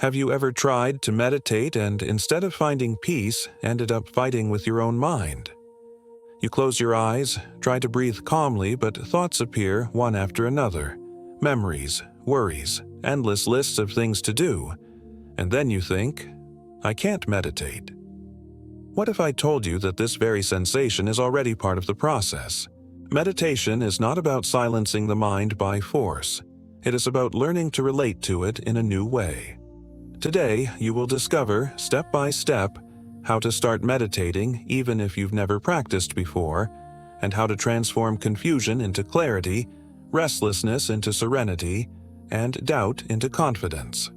Have you ever tried to meditate and instead of finding peace, ended up fighting with your own mind? You close your eyes, try to breathe calmly, but thoughts appear one after another. Memories, worries, endless lists of things to do. And then you think, I can't meditate. What if I told you that this very sensation is already part of the process? Meditation is not about silencing the mind by force. It is about learning to relate to it in a new way. Today, you will discover, step by step, how to start meditating even if you've never practiced before, and how to transform confusion into clarity, restlessness into serenity, and doubt into confidence.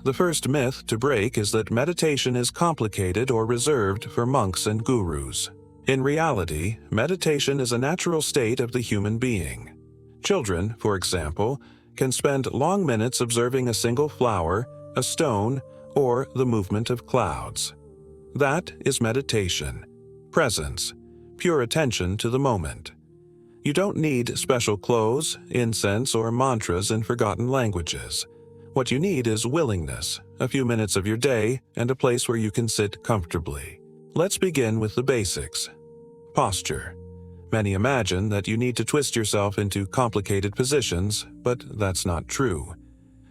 The first myth to break is that meditation is complicated or reserved for monks and gurus. In reality, meditation is a natural state of the human being. Children, for example, can spend long minutes observing a single flower, a stone, or the movement of clouds. That is meditation, presence, pure attention to the moment. You don't need special clothes, incense, or mantras in forgotten languages. What you need is willingness, a few minutes of your day, and a place where you can sit comfortably. Let's begin with the basics. Posture. Many imagine that you need to twist yourself into complicated positions, but that's not true.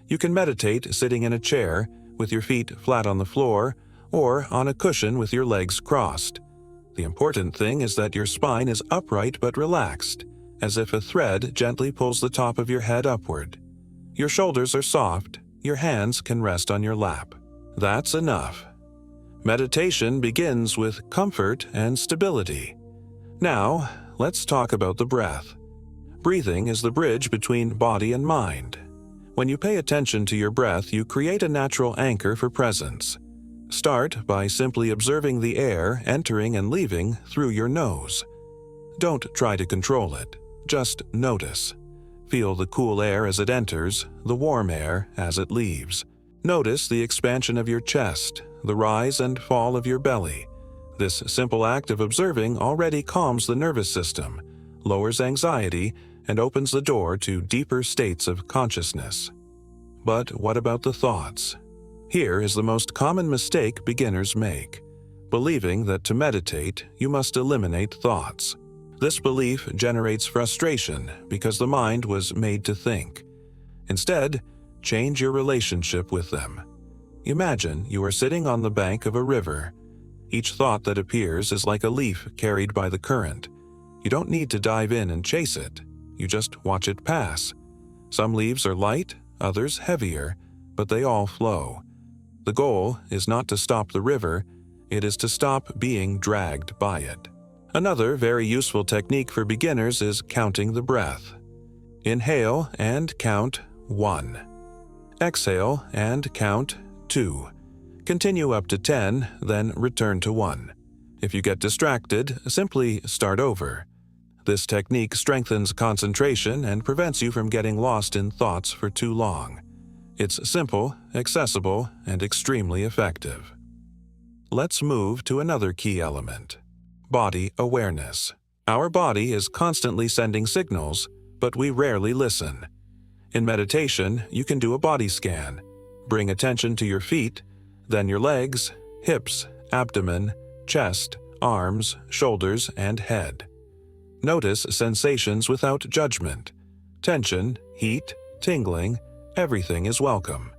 You can meditate sitting in a chair, with your feet flat on the floor, or on a cushion with your legs crossed. The important thing is that your spine is upright but relaxed, as if a thread gently pulls the top of your head upward. Your shoulders are soft, your hands can rest on your lap. That's enough. Meditation begins with comfort and stability. Now, let's talk about the breath. Breathing is the bridge between body and mind. When you pay attention to your breath, you create a natural anchor for presence. Start by simply observing the air entering and leaving through your nose. Don't try to control it, just notice. Feel the cool air as it enters, the warm air as it leaves. Notice the expansion of your chest, the rise and fall of your belly. This simple act of observing already calms the nervous system, lowers anxiety, and opens the door to deeper states of consciousness. But what about the thoughts? Here is the most common mistake beginners make, believing that to meditate, you must eliminate thoughts. This belief generates frustration because the mind was made to think. Instead, change your relationship with them. Imagine you are sitting on the bank of a river. Each thought that appears is like a leaf carried by the current. You don't need to dive in and chase it. You just watch it pass. Some leaves are light, others heavier, but they all flow. The goal is not to stop the river, it is to stop being dragged by it. Another very useful technique for beginners is counting the breath. Inhale and count 1. Exhale and count 2. Continue up to 10, then return to 1. If you get distracted, simply start over. This technique strengthens concentration and prevents you from getting lost in thoughts for too long. It's simple, accessible, and extremely effective. Let's move to another key element: body awareness. Our body is constantly sending signals, but we rarely listen. In meditation, you can do a body scan. Bring attention to your feet, then your legs, hips, abdomen, chest, arms, shoulders, and head. Notice sensations without judgment. Tension, heat, tingling, everything is welcome.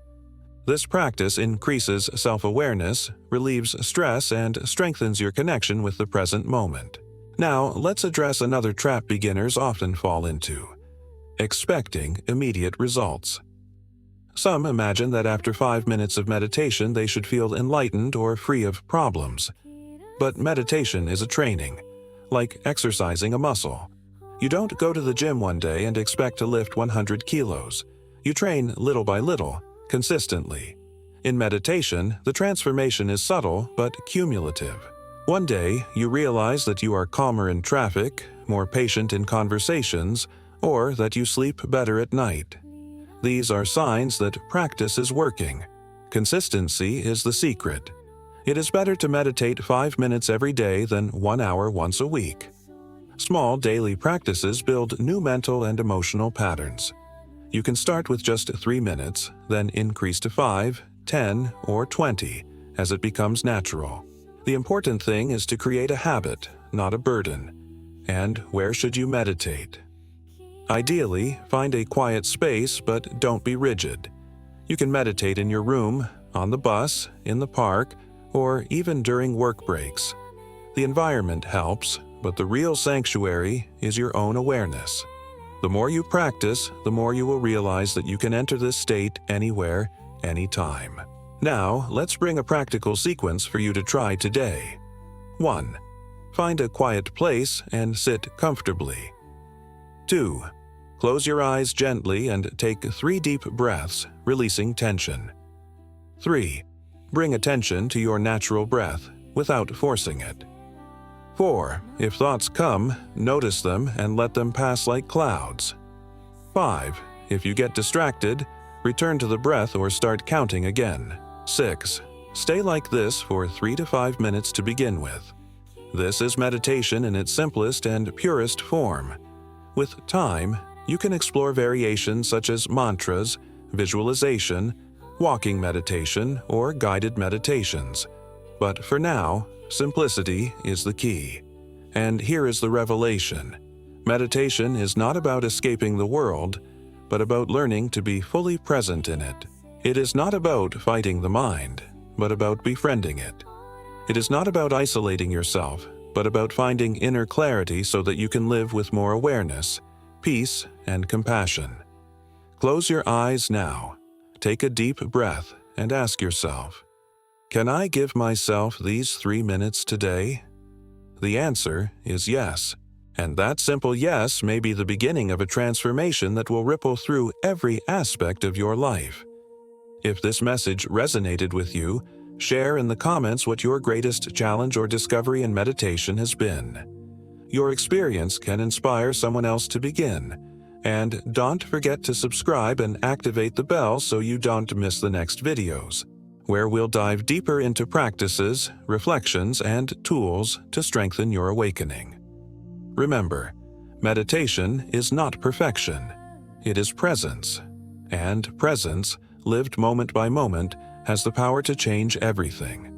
This practice increases self-awareness, relieves stress, and strengthens your connection with the present moment. Now, let's address another trap beginners often fall into: expecting immediate results. Some imagine that after 5 minutes of meditation they should feel enlightened or free of problems. But meditation is a training, like exercising a muscle. You don't go to the gym one day and expect to lift 100 kilos. You train little by little, consistently. In meditation, the transformation is subtle but cumulative. One day, you realize that you are calmer in traffic, more patient in conversations, or that you sleep better at night. These are signs that practice is working. Consistency is the secret. It is better to meditate 5 minutes every day than 1 hour once a week. Small daily practices build new mental and emotional patterns. You can start with just 3 minutes, then increase to 5, 10, or 20 as it becomes natural. The important thing is to create a habit, not a burden. And where should you meditate? Ideally, find a quiet space, but don't be rigid. You can meditate in your room, on the bus, in the park, or even during work breaks. The environment helps, but the real sanctuary is your own awareness. The more you practice, the more you will realize that you can enter this state anywhere, anytime. Now, let's bring a practical sequence for you to try today. 1. Find a quiet place and sit comfortably. 2. Close your eyes gently and take 3 deep breaths, releasing tension. 3. Bring attention to your natural breath without forcing it. 4. If thoughts come, notice them and let them pass like clouds. 5. If you get distracted, return to the breath or start counting again. 6. Stay like this for 3 to 5 minutes to begin with. This is meditation in its simplest and purest form. With time, you can explore variations such as mantras, visualization, walking meditation, or guided meditations. But for now, simplicity is the key. And here is the revelation. Meditation is not about escaping the world, but about learning to be fully present in it. It is not about fighting the mind, but about befriending it. It is not about isolating yourself, but about finding inner clarity so that you can live with more awareness, peace, and compassion. Close your eyes now. Take a deep breath and ask yourself, can I give myself these 3 minutes today? The answer is yes. And that simple yes may be the beginning of a transformation that will ripple through every aspect of your life. If this message resonated with you, share in the comments what your greatest challenge or discovery in meditation has been. Your experience can inspire someone else to begin. And don't forget to subscribe and activate the bell so you don't miss the next videos, where we'll dive deeper into practices, reflections, and tools to strengthen your awakening. Remember, meditation is not perfection. It is presence. And presence, lived moment by moment, has the power to change everything.